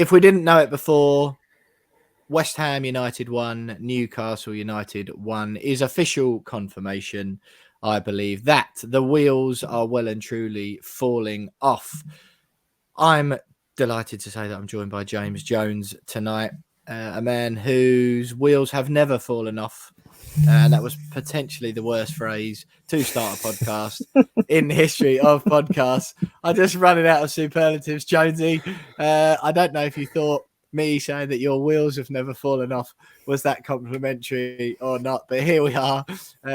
if we didn't know it before, West Ham United 1, Newcastle United 1 is official confirmation, I believe, that the wheels are well and truly falling off. I'm delighted to say that I'm joined by James Jones tonight, a man whose wheels have never fallen off. And that was potentially the worst phrase to start a podcast in the history of podcasts. I just running out of superlatives, Jonesy. I don't know if you thought me saying that your wheels have never fallen off was that complimentary or not, but here we are.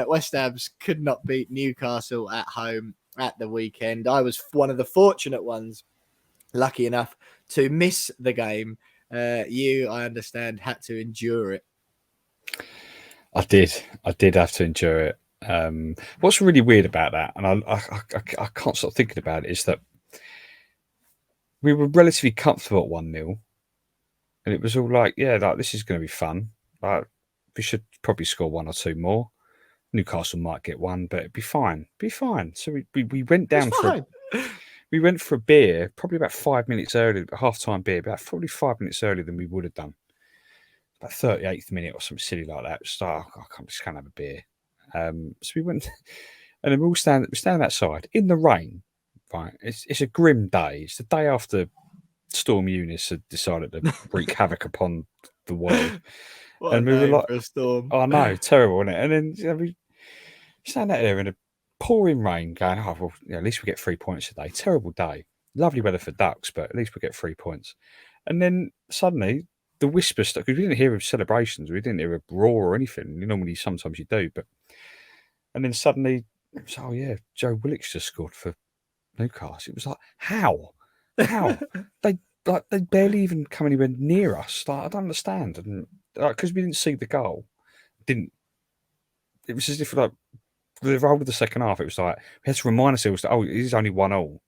West Ham's could not beat Newcastle at home at the weekend. I was one of the fortunate ones, lucky enough to miss the game. You, I understand, had to endure it. I did have to endure it. What's really weird about that, and I can't stop thinking about it, is that we were relatively comfortable at 1-0, and it was all like, yeah, like this is going to be fun. Like we should probably score one or two more. Newcastle might get one, but it'd be fine. So we went down we went for a beer, probably about 5 minutes earlier, half-time beer, about probably 5 minutes earlier than we would have done. About 38th minute or something silly like that. Just like, I just can't have a beer. So we went, and then we're standing outside in the rain. Right, it's a grim day. It's the day after Storm Eunice had decided to wreak havoc upon the world. And we were like, for a storm. Oh no, terrible, isn't it? And then we stand out there in a pouring rain, going, oh well, at least we get 3 points today. Terrible day, lovely weather for ducks, but at least we get 3 points. And then suddenly, the whisper stuff, because we didn't hear of celebrations, we didn't hear a roar or anything. Sometimes you do, but and then suddenly it was, oh yeah, Joe Willock's just scored for Newcastle. It was like, how they barely even come anywhere near us. Like, I don't understand, and because we didn't see the goal, it was as if like the role of the second half, it was like we had to remind ourselves that it is only 1-1,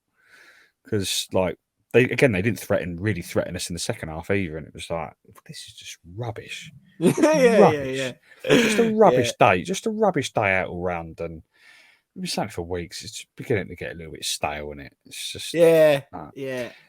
because like. They didn't really threaten us in the second half either, and it was like, this is just rubbish. Yeah. Just a rubbish day, just a rubbish day out all round, and we've been saying it for weeks. It's beginning to get a little bit stale, isn't it? It's just yeah,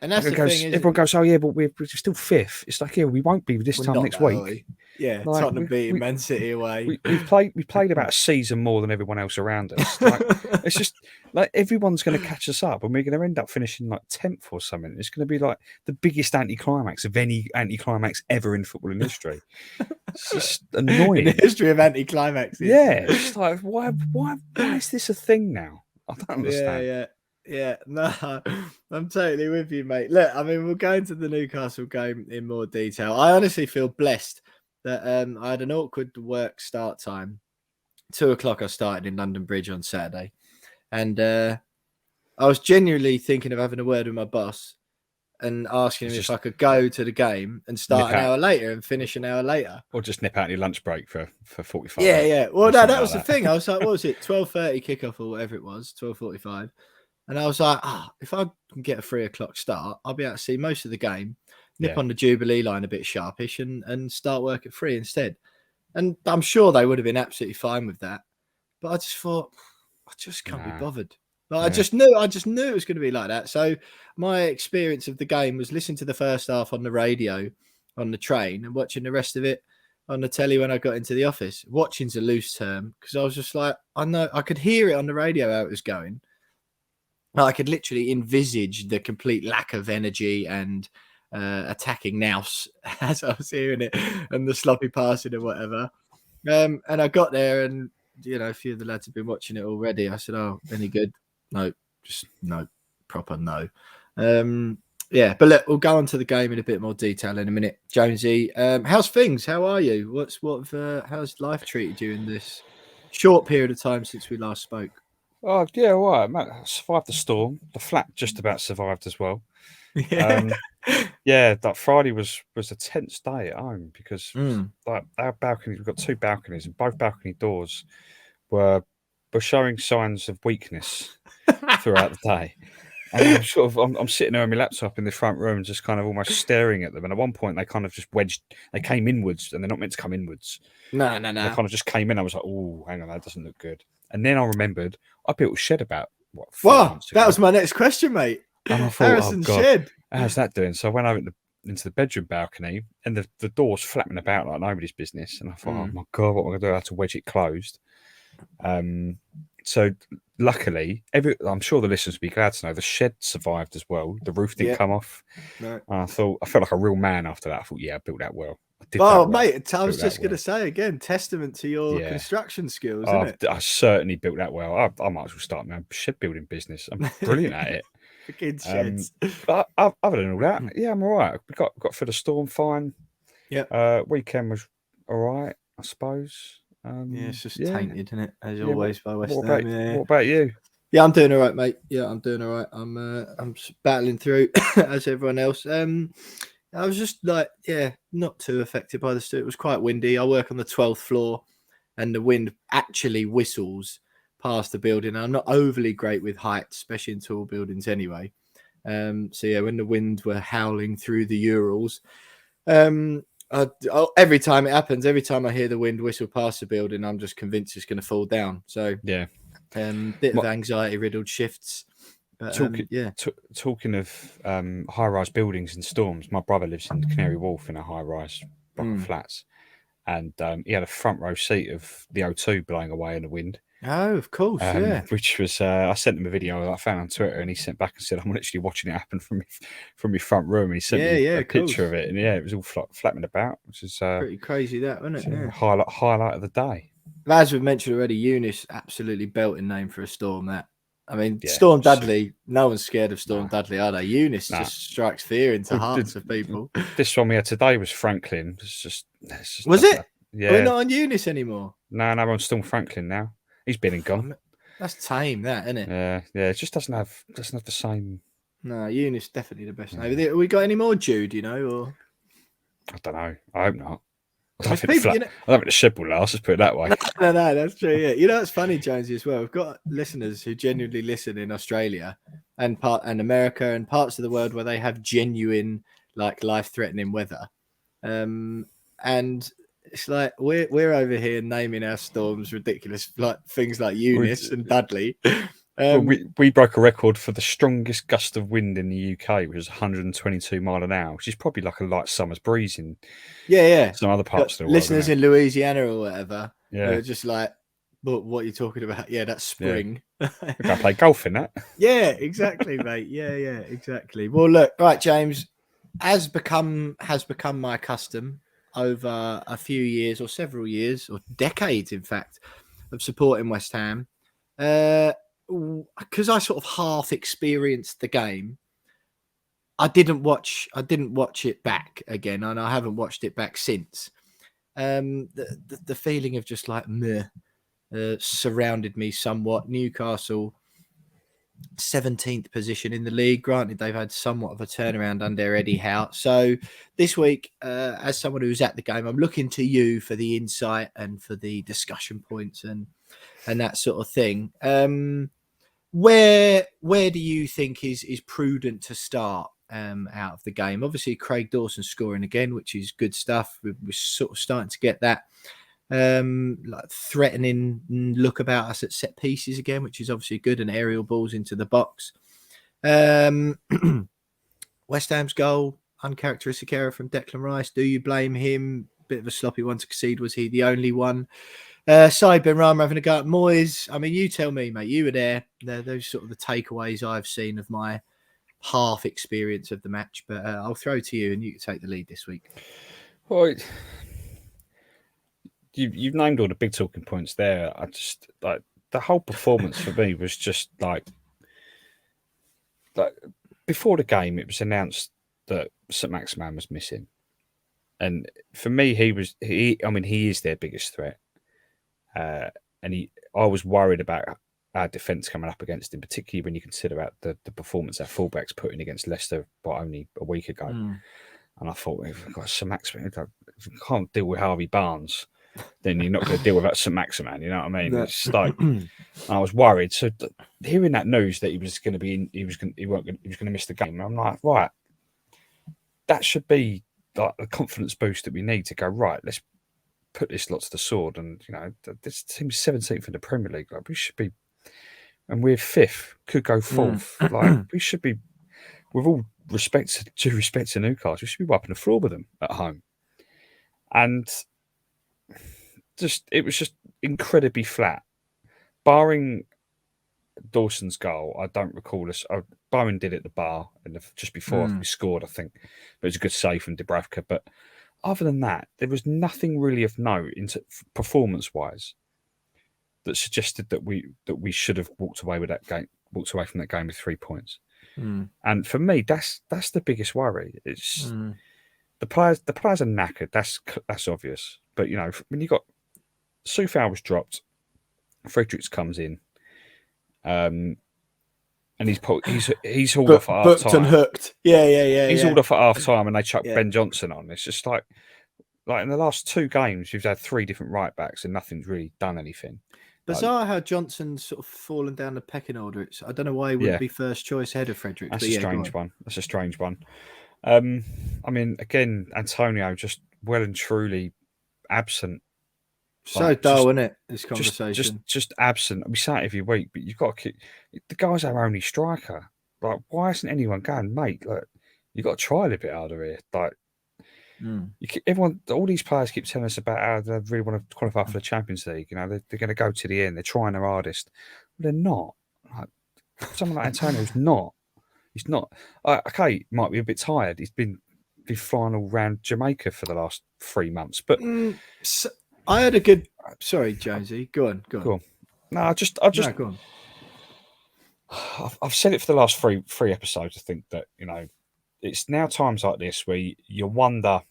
and that's the thing. Everyone goes, oh yeah, but we're still fifth. It's like, yeah, we won't be this time next week. Early. Yeah, like, Tottenham beating Man City away. We played about a season more than everyone else around us. Like, it's just like everyone's going to catch us up, and we're going to end up finishing like 10th or something. It's going to be like the biggest anti-climax of any anti-climax ever in football industry. It's just annoying. In the history of anti-climaxes. Yeah, it's like why is this a thing now? I don't understand. Yeah, no, I'm totally with you, mate. Look, I mean, we'll go into the Newcastle game in more detail. I honestly feel blessed that I had an awkward work start time. 2:00 I started in London Bridge on Saturday. And I was genuinely thinking of having a word with my boss and asking him if I could go to the game and start an hour later and finish an hour later. Or just nip out your lunch break for 45 minutes. Yeah. Well, no, that was the thing. I was like, what was it? 12:30 kickoff or whatever it was, 12:45. And I was like, if I can get a 3:00 start, I'll be able to see most of the game, nip on the Jubilee line a bit sharpish and start work at 3 instead. And I'm sure they would have been absolutely fine with that. But I just thought, I just can't be bothered. Like, I just knew it was going to be like that. So my experience of the game was listening to the first half on the radio on the train and watching the rest of it on the telly when I got into the office. Watching's a loose term, because I was just like, I know I could hear it on the radio how it was going. I could literally envisage the complete lack of energy and attacking nous as I was hearing it, and the sloppy passing and whatever. And I got there, and a few of the lads have been watching it already. I said, "Oh, any good? No, just no, proper no." But look, we'll go on to the game in a bit more detail in a minute. Jonesy, how's things? How are you? How's life treated you in this short period of time since we last spoke? Oh yeah, right. I survived the storm. The flat just about survived as well. That Friday was a tense day at home, because like our balcony, we've got 2 balconies, and both balcony doors were showing signs of weakness throughout the day. And I'm sitting there on my laptop in the front room, just kind of almost staring at them. And at one point, they kind of just they came inwards, and they're not meant to come inwards. No. They kind of just came in. I was like, oh, hang on, that doesn't look good. And then I remembered I built a shed about 4 months ago. That was my next question, mate. And I thought, Harrison's shed. How's that doing? So I went over the bedroom balcony, and the door's flapping about like nobody's business. And I thought, oh my god, what am I going to do? I had to wedge it closed. So luckily, I'm sure the listeners would be glad to know the shed survived as well. The roof didn't come off. No. And I felt like a real man after that. I thought, yeah, I built that well. Mate, I was just going to say again, testament to your construction skills, isn't it? I certainly built that well. I might as well start my own shed building business. I'm brilliant at it. Freaking sheds. But other than all that, yeah, I'm all right. We got through the storm fine. Yeah. Weekend was all right, I suppose. It's just tainted, isn't it? As always by West Ham. What about you? Yeah, I'm doing all right, mate. Yeah, I'm doing all right. I'm battling through as everyone else. I was just like, not too affected by the storm. It was quite windy. I work on the 12th floor, and the wind actually whistles past the building. I'm not overly great with heights, especially in tall buildings anyway. So yeah, when the winds were howling through the Urals, every time it happens, every time I hear the wind whistle past the building, I'm just convinced it's going to fall down. So yeah, bit of anxiety-riddled shifts. But, talking of high-rise buildings and storms, my brother lives in Canary Wharf in a high-rise block of flats, and he had a front row seat of the O2 blowing away in the wind. Oh, of course, Which was I sent him a video I found on Twitter, and he sent back and said, "I'm literally watching it happen from your front room." And he sent me a picture of it, and it was all flapping about, which is pretty crazy, that wasn't it? Yeah. Highlight of the day. As we've mentioned already, Eunice, absolutely belting name for a storm. That I mean, Storm Dudley. No one's scared of Storm Dudley, are they? Eunice just strikes fear into hearts of people. This one we had today was Franklin. It's just was it? Yeah, we're not on Eunice anymore. No, we're on Storm Franklin now. He's been and gone. That's tame, that, isn't it? Yeah. It just doesn't have the same. No, Eunice definitely the best name. Have we got any more Jude? Or I don't know. I hope not. I don't think the shed will last. Let's put it that way. No, that's true. Yeah, it's funny, Jonesy, as well. We've got listeners who genuinely listen in Australia and America and parts of the world where they have genuine, like, life-threatening weather, and it's like we're over here naming our storms ridiculous, like things like Eunice and Dudley. We broke a record for the strongest gust of wind in the UK, which was 122 mile an hour, which is probably like a light summer's breeze in some other parts of the world. Listeners in Louisiana or whatever, they're just like, but what are you talking about? Yeah, that's spring. We can play golf in that. Yeah, exactly, mate. Yeah, exactly. Well, look, right, James, has become my custom over a few years or several years or decades, in fact, of supporting West Ham. Because I sort of half experienced the game, I didn't watch it back again, and I haven't watched it back since. The feeling of just like meh surrounded me somewhat. Newcastle 17th position in the league. Granted, they've had somewhat of a turnaround under Eddie Howe. So this week, as someone who's at the game, I'm looking to you for the insight and for the discussion points and that sort of thing. Where do you think is prudent to start out of the game? Obviously, Craig Dawson scoring again, which is good stuff. We're sort of starting to get that like threatening look about us at set pieces again, which is obviously good, and aerial balls into the box. West Ham's goal, uncharacteristic error from Declan Rice. Do you blame him? Bit of a sloppy one to concede. Was he the only one? Said Ben Rama having a go at Moyes. I mean, you tell me, mate. You were there. Those sort of the takeaways I've seen of my half experience of the match. But I'll throw to you, and you can take the lead this week. Well, you've named all the big talking points there. I just like the whole performance for me was just like before the game, it was announced that St Maximin was missing, and for me, he is their biggest threat. I was worried about our defence coming up against him, particularly when you consider out the performance our fullbacks put in against Leicester only a week ago. And I thought, if we've got St Maximin, if we can't deal with Harvey Barnes, then you're not going to deal with that St Maximin. You know what I mean? No. It's like I was worried. So hearing that news that he was going to miss the game, I'm like, right, that should be like the confidence boost that we need to go right. Let's put this lot to the sword, and this team's 17th in the Premier League. Like we should be, and we're 5th, could go 4th. Like we should be, with all due respect to Newcastle, we should be wiping the floor with them at home. And it was just incredibly flat. Barring Dawson's goal, I don't recall us. Bowen did it at the bar just before we scored, I think. But it was a good save from Dubravka. But other than that, there was nothing really of note performance-wise that suggested that we should have walked away from that game with 3 points. And for me, that's the biggest worry. It's the players are knackered. That's obvious. But when you got Soufal was dropped, Fredericks comes in, and he's hauled off at half booked time. And hooked. Yeah. He's hauled off at half time, and they chuck Ben Johnson on. It's just like in the last 2 games, we've had 3 different right backs, and nothing's really done anything. Bizarre how Johnson's sort of fallen down the pecking order. I don't know why he wouldn't be first choice ahead of Fredericks. That's a strange one. That's a strange one. I mean, again, Antonio just well and truly absent. So dull, isn't it? This conversation just absent. We say it every week, but you've got to keep the guy's our only striker. Like, why isn't anyone going, mate? Like, you've got to try a little bit harder here. Like, all these players keep telling us about how they really want to qualify for the Champions League. They're going to go to the end. They're trying their hardest. But they're not. Like, someone like Antonio's not. He's not. Okay, might be a bit tired. He's been flying all around Jamaica for the last 3 months. But I had a good. Sorry, Jonesy. Go on. No, I just. No, go on. I've said it for the last three episodes. I think that it's now times like this where you wonder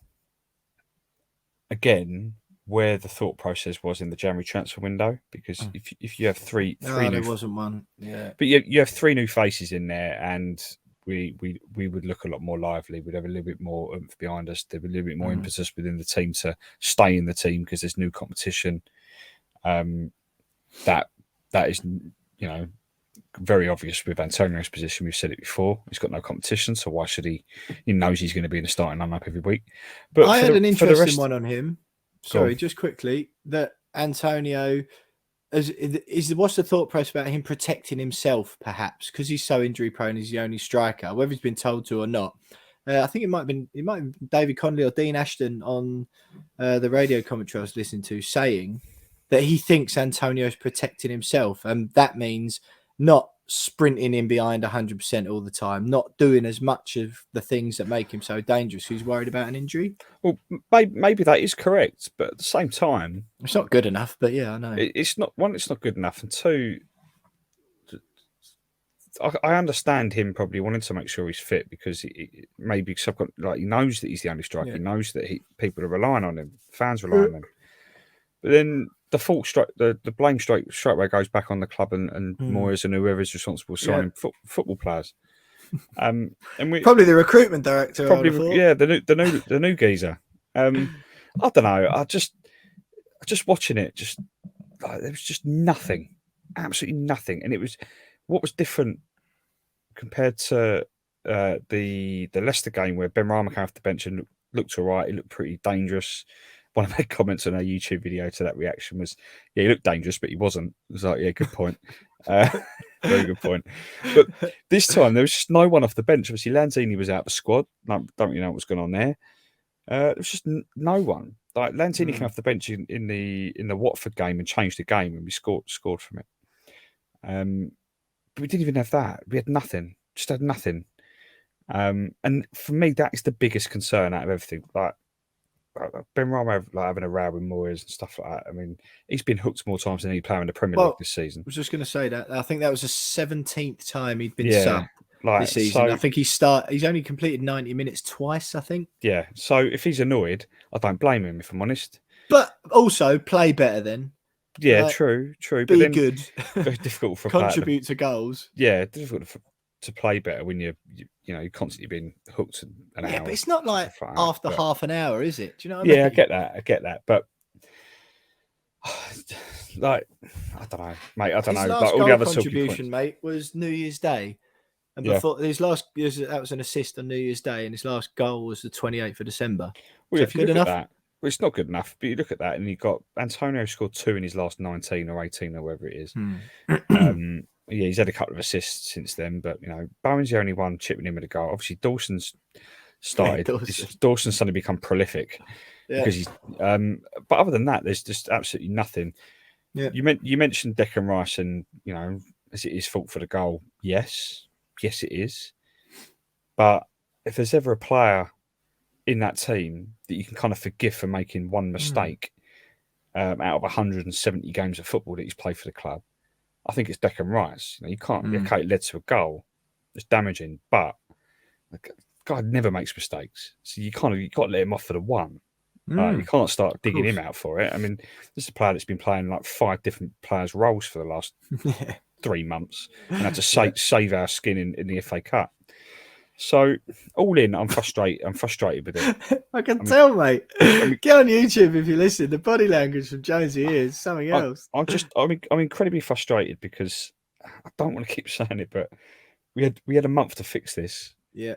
again where the thought process was in the January transfer window, because if you have three there wasn't one, but you have 3 new faces in there, and we would look a lot more lively. We'd have a little bit more oomph behind us. There'd be a little bit more impetus within the team to stay in the team because there's new competition. That is very obvious with Antonio's position. We've said it before. He's got no competition, so why should he? He knows he's going to be in the starting lineup every week. But I had an interesting one on him. Sorry, on. just quickly, that Antonio what's the thought process about him protecting himself, perhaps because he's so injury prone? He's the only striker, whether he's been told to or not. I think it might have been David Connolly or Dean Ashton on the radio commentary I was listening to saying that he thinks Antonio's protecting himself, and that means not sprinting in behind 100% all the time, not doing as much of the things that make him so dangerous. Who's worried about an injury? Well, maybe that is correct, but at the same time, it's not good enough. But yeah, I know it's not. One, it's not good enough, and 2, I understand him probably wanting to make sure he's fit because he knows that he's the only striker. Yeah. He knows that people are relying on him, fans relying on him. But then the blame straight away goes back on the club and Moyes and whoever is responsible for signing football players. And we probably the recruitment director. Probably, the new geezer. I don't know. I just watching it. There was just nothing, absolutely nothing, and it was what was different compared to the Leicester game where Ben Rama came off the bench and looked all right. He looked pretty dangerous. One of my comments on our YouTube video to that reaction was, he looked dangerous, but he wasn't. It was like, good point. Very good point. But this time, there was just no one off the bench. Obviously, Lanzini was out of the squad. Don't really know what was going on there. There was just no one. Like, Lanzini came off the bench in the Watford game and changed the game, and we scored from it. But we didn't even have that. We had nothing. Just had nothing. And for me, that is the biggest concern out of everything. Like, Ben Rama having a row with Moyes and stuff like that. I mean, he's been hooked more times than any player in the Premier League this season. I was just going to say that. I think that was the 17th time he'd been subbed this season. So, I think he's only completed 90 minutes twice, I think. Yeah. So if he's annoyed, I don't blame him, if I'm honest. But also play better then. Yeah, true. Be but then, good. Very difficult for contribute to goals. Yeah, difficult to play better when you're constantly being hooked an hour. Yeah, but it's not like after half an hour, is it? Do you know what I mean? Yeah, I get that. But like, I don't know, mate. I don't know. Last like all the other contribution, mate, was New Year's Day, and before that was an assist on New Year's Day, and his last goal was the 28th of December. Well, if you look at that, well, it's not good enough. But you look at that, and you got Antonio scored 2 in his last 19 or 18 or whatever it is. He he's had a couple of assists since then, but Bowen's the only one chipping in with a goal. Obviously, Dawson's started. Dawson's suddenly become prolific because he's. But other than that, there's just absolutely nothing. Yeah. You mentioned Declan Rice, and is it his fault for the goal? Yes, it is. But if there's ever a player in that team that you can kind of forgive for making one mistake out of 170 games of football that he's played for the club, I think it's Declan Rice. You can't. Okay, it led to a goal. It's damaging, but God never makes mistakes. So you got to let him off for the one. You can't start digging him out for it. I mean, this is a player that's been playing like 5 different players' roles for the last 3 months and had to save our skin in the FA Cup. So all in, I'm frustrated. I'm frustrated with it. I can tell, mate. Get on YouTube if you listen. The body language from Jonesy is something else. I'm incredibly frustrated because I don't want to keep saying it, but we had a month to fix this. Yeah,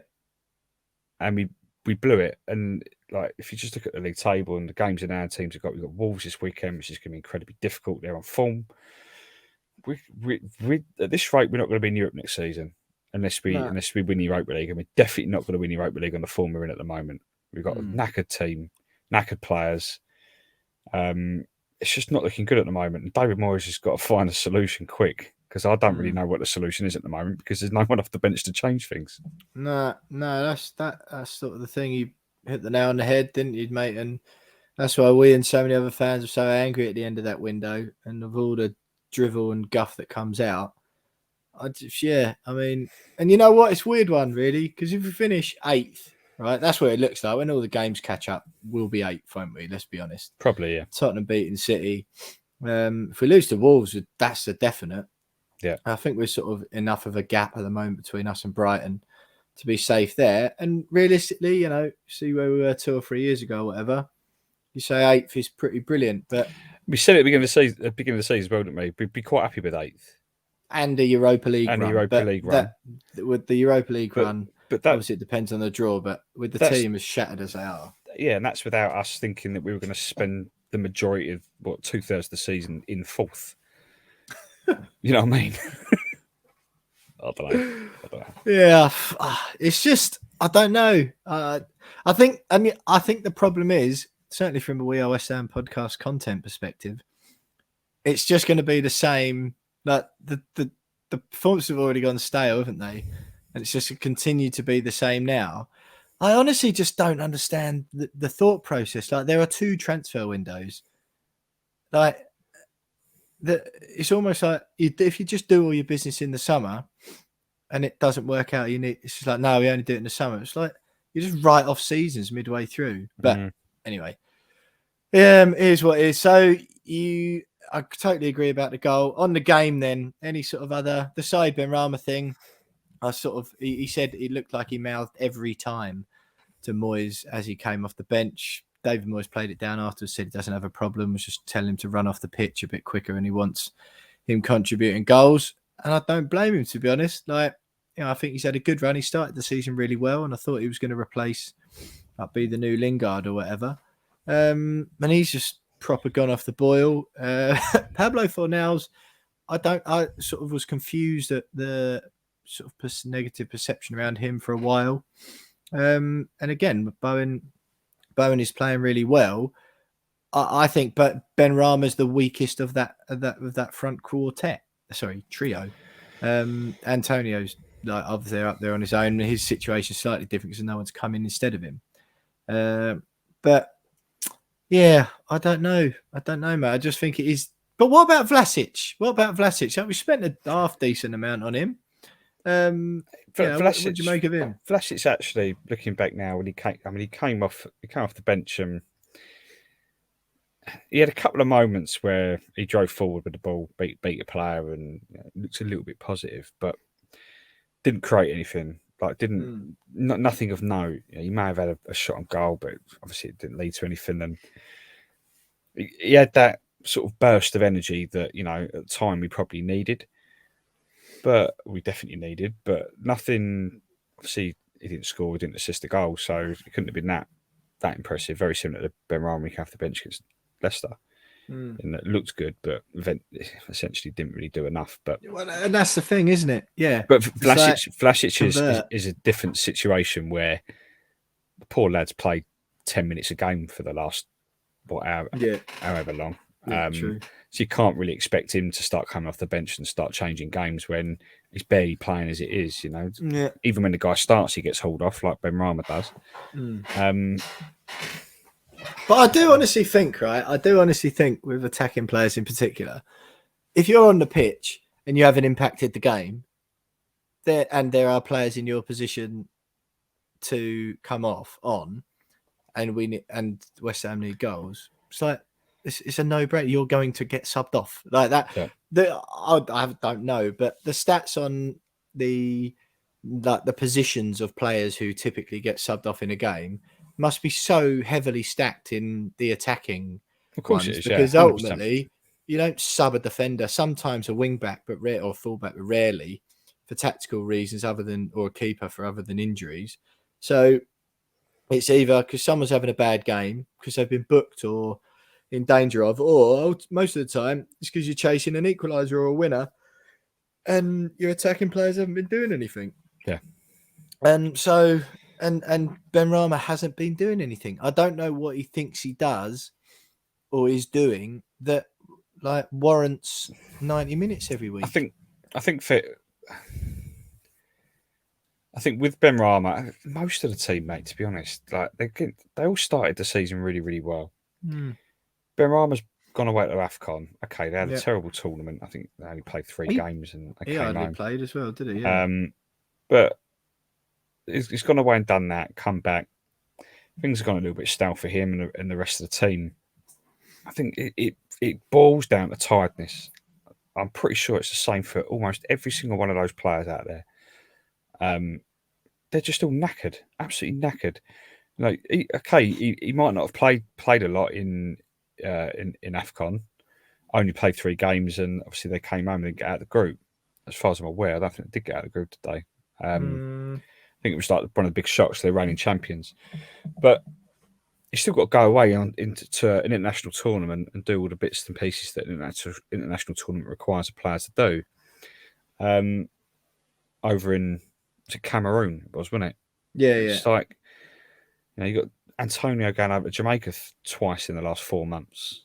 and we blew it. And like, if you just look at the league table and the games in our teams we've got Wolves this weekend, which is going to be incredibly difficult. They're on form. We at this rate, we're not going to be in Europe next season. Unless we win the Europa League, and we're definitely not going to win the Europa League on the form we're in at the moment. We've got a knackered team, knackered players. It's just not looking good at the moment. And David Moyes has got to find a solution quick, because I don't really know what the solution is at the moment, because there's no one off the bench to change things. No, that's sort of the thing. You hit the nail on the head, didn't you, mate? And that's why we and so many other fans are so angry at the end of that window, and of all the drivel and guff that comes out. I mean, and you know what? It's a weird one, really, because if we finish 8th, right, that's where it looks like. When all the games catch up, we'll be 8th, won't we? Let's be honest. Probably, yeah. Tottenham beating City. If we lose to Wolves, that's a definite. Yeah. I think we're sort of enough of a gap at the moment between us and Brighton to be safe there. And realistically, see where we were 2 or 3 years ago, or whatever. You say 8th is pretty brilliant, but we said at the beginning of the season, as well, didn't we? We'd be quite happy with 8th. And the Europa League run. With the Europa League run, but obviously it depends on the draw, but with the team as shattered as they are. Yeah, and that's without us thinking that we were going to spend the majority of, 2/3 of the season in 4th. You know what I mean? I don't know. Yeah, it's just, I don't know. I think the problem is, certainly from a We Are West Ham podcast content perspective, it's just going to be the same. Like the performances have already gone stale, haven't they? And it's just continued to be the same now. I honestly just don't understand the thought process. Like, there are 2 transfer windows. Like, it's almost like if you just do all your business in the summer and it doesn't work out, it's just like, no, we only do it in the summer. It's like you just write off seasons midway through. But anyway, it is what it is. So I totally agree about the goal. On the game, then, any sort of the Said Benrahma thing, he said it looked like he mouthed every time to Moyes as he came off the bench. David Moyes played it down afterwards, said he doesn't have a problem, was just telling him to run off the pitch a bit quicker, and he wants him contributing goals. And I don't blame him, to be honest. Like, I think he's had a good run. He started the season really well, and I thought he was going to replace, be the new Lingard or whatever. And he's just proper gone off the boil. Pablo Fornals, I sort of was confused at the sort of negative perception around him for a while. And again, Bowen is playing really well. I think, but Benrahma's the weakest of that front trio. Antonio's like obviously up there on his own. His situation's slightly different because no one's come in instead of him. But yeah, I don't know, mate. I just think it is. But what about Vlasic? We spent a half decent amount on him. What did you make of him? Vlasic, actually, looking back now, when he came off the bench, and he had a couple of moments where he drove forward with the ball, beat a player, and looked a little bit positive, but didn't create anything. Like, nothing of note. He may have had a shot on goal, but obviously it didn't lead to anything. And he had that sort of burst of energy that, at the time we probably needed. But we definitely needed. But nothing. Obviously, he didn't score. He didn't assist the goal, so it couldn't have been that impressive. Very similar to Benrahma coming off the bench against Leicester. and it looked good, but essentially didn't really do enough. But and that's the thing, isn't it? Yeah. But Vlasic is a different situation where the poor lad's played 10 minutes a game for the last however long. True. So you can't really expect him to start coming off the bench and start changing games when he's barely playing as it is. Even when the guy starts, he gets hauled off like Benrahma does. But I do honestly think, with attacking players in particular, if you're on the pitch and you haven't impacted the game, there are players in your position to come on, and West Ham need goals. It's like it's a no-brainer. You're going to get subbed off like that. Yeah. I don't know, but the stats on the positions of players who typically get subbed off in a game must be so heavily stacked in the attacking ones, it is, because ultimately you don't sub a defender, sometimes a wing back, but or fullback, but rarely for tactical reasons or a keeper for other than injuries. So it's either because someone's having a bad game because they've been booked or in danger of, or most of the time it's because you're chasing an equaliser or a winner and your attacking players haven't been doing anything. Yeah. And so and Benrahma hasn't been doing anything. I don't know what he thinks he does or is doing that warrants 90 minutes every week. I think with Benrahma, most of the team, mate, to be honest, they all started the season really, really well. Benrahma's gone away to AFCON. Okay, they had a terrible tournament. I think they only played 3 games and they came home. Played as well, did he? Yeah. But he's gone away and done that, come back. Things have gone a little bit stale for him and the rest of the team. I think it boils down to tiredness. I'm pretty sure it's the same for almost every single one of those players out there. They're just all knackered, absolutely knackered. He might not have played a lot in AFCON, only played 3 games, and obviously they came home and didn't get out of the group. As far as I'm aware, I don't think they did get out of the group today. I think it was like one of the big shocks. They're reigning champions, but you still got to go away into an international tournament and do all the bits and pieces that an international tournament requires a player to do. Over in Cameroon, wasn't it? Yeah, It's like, you got Antonio going over to Jamaica twice in the last 4 months,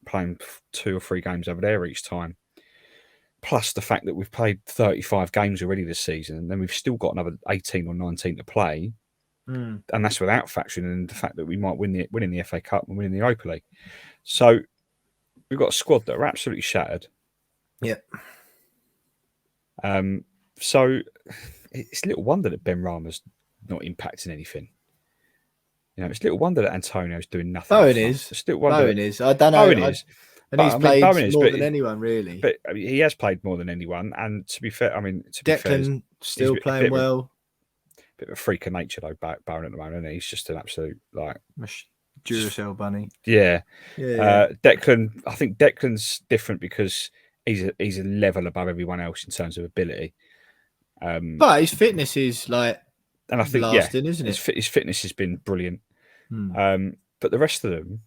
playing 2 or 3 games over there each time. Plus the fact that we've played 35 games already this season, and then we've still got another 18 or 19 to play. And that's without factoring in the fact that we might win in the FA Cup and win in the Europa League. So we've got a squad that are absolutely shattered. Yeah. So it's little wonder that Benrahma's not impacting anything. It's little wonder that Antonio's doing nothing. Bowen is. It's little wonder. Bowen is. I don't know. Bowen is. And he's played more than anyone, really. But he has played more than anyone. And to be fair, Declan still playing well. Bit of a freak of nature, though, Bowen at the moment. He's just an absolute, Duracell bunny. Yeah. Declan, I think Declan's different because he's a level above everyone else in terms of ability. But his fitness is and I think lasting, isn't it? His fitness has been brilliant. But the rest of them,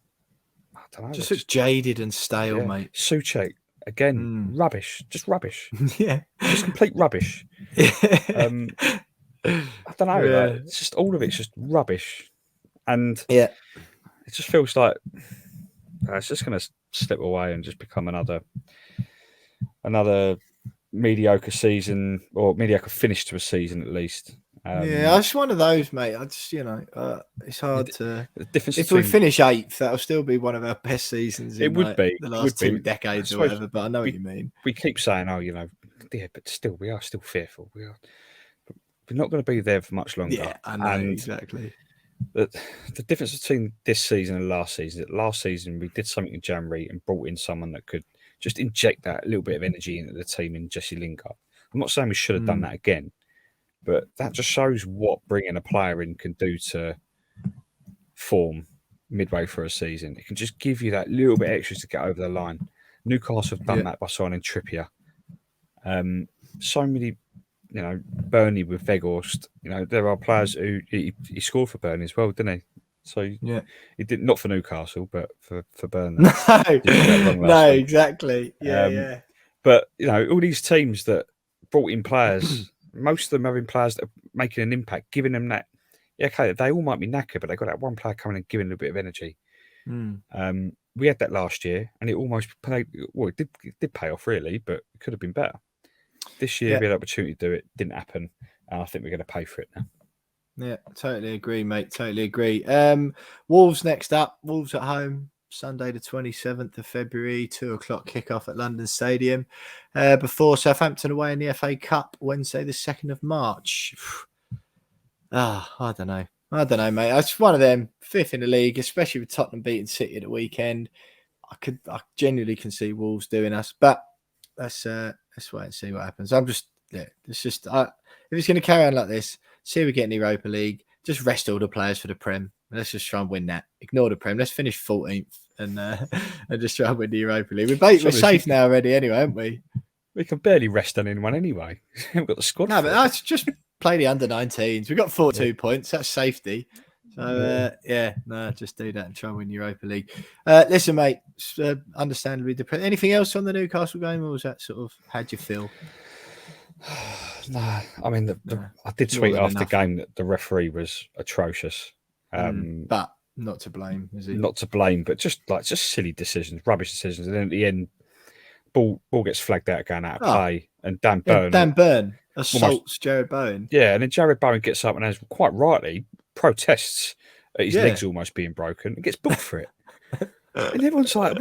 I don't know, just looks jaded and stale, mate. Soucek again, rubbish, just rubbish. Yeah, just complete rubbish. I don't know. It's just all of it's just rubbish, and it just feels like it's just going to slip away and just become another mediocre season or mediocre finish to a season at least. It's one of those, mate. I just it's hard to. The difference if we finish 8th, that'll still be one of our best seasons. It would be the last 2 decades or whatever. But I know what you mean. We keep saying, but still, we are still fearful. We're not going to be there for much longer. Yeah, I know exactly. The difference between this season and last season, we did something in January and brought in someone that could just inject that little bit of energy into the team in Jesse Lingard. I'm not saying we should have done that again, but that just shows what bringing a player in can do to form midway through a season. It can just give you that little bit extra to get over the line. Newcastle have done that by signing Trippier. So many, Burnley with Weghorst. There are players who he scored for Burnley as well, didn't he? So yeah, he did not for Newcastle, but for Burnley. No, exactly. Yeah. But all these teams that brought in players, most of them having players that are making an impact, giving them that. Yeah, okay, they all might be knackered, but they got that one player coming and giving a bit of energy. We had that last year, and it almost paid. Well, it did pay off really, but it could have been better. This year we had an opportunity to do it, didn't happen, and I think we're going to pay for it now. Yeah, totally agree, mate. Totally agree. Wolves next up. Wolves at home, Sunday the 27th of February, 2:00 kickoff at London Stadium. Before Southampton away in the FA Cup, Wednesday the 2nd of March. I don't know, mate. It's one of them, 5th in the league, especially with Tottenham beating City at the weekend. I genuinely can see Wolves doing us, but let's wait and see what happens. If it's going to carry on like this, see if we get in the Europa League, just rest all the players for the Prem. Let's just try and win that. Ignore the Prem. Let's finish 14th and just try and win the Europa League. We're safe now already anyway, haven't we? We can barely rest on anyone anyway. We've got the squad. No, but that's just play the under-19s. We've got 42 points. That's safety. So, just do that and try and win Europa League. Listen, mate, understandably depressed. Anything else on the Newcastle game, or was that sort of, how'd you feel? No, I mean, I did tweet after the game that the referee was atrocious. But not to blame, is he? Not to blame, but just silly decisions, rubbish decisions. And then at the end, ball gets flagged out, going out of play. And Dan Burn assaults Jarrod Bowen. Yeah, and then Jarrod Bowen gets up and, as quite rightly, protests at his legs almost being broken and gets booked for it. And everyone's like,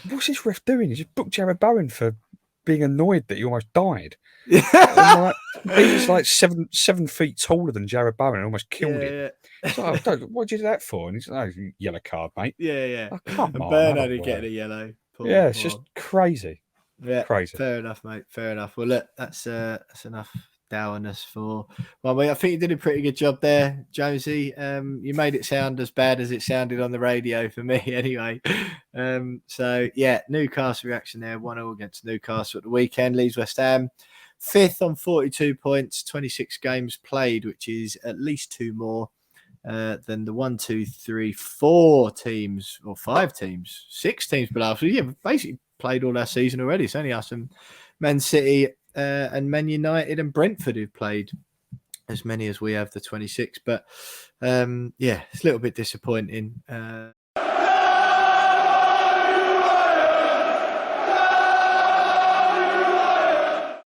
what's this ref doing? He just booked Jarrod Bowen for being annoyed that he almost died. He's like 7 feet taller than Jarrod Bowen and almost killed him. So, what did you do that for? And he's like, yellow card, mate. Yeah. Oh, come on. Burn only getting a yellow. It's just crazy. Yeah, crazy. Fair enough, mate. Fair enough. Well, look, that's enough dourness for. Well, I think you did a pretty good job there, Jonesy. You made it sound as bad as it sounded on the radio for me, anyway. Newcastle reaction there, 1-0 against Newcastle at the weekend. Leaves West Ham 5th on 42 points, 26 games played, which is at least 2 more than the 1, 2, 3, 4 teams, or 5 teams, 6 teams below. So yeah, basically played all our season already. It's only us and Man City and Man United and Brentford who've played as many as we have, the 26. But it's a little bit disappointing.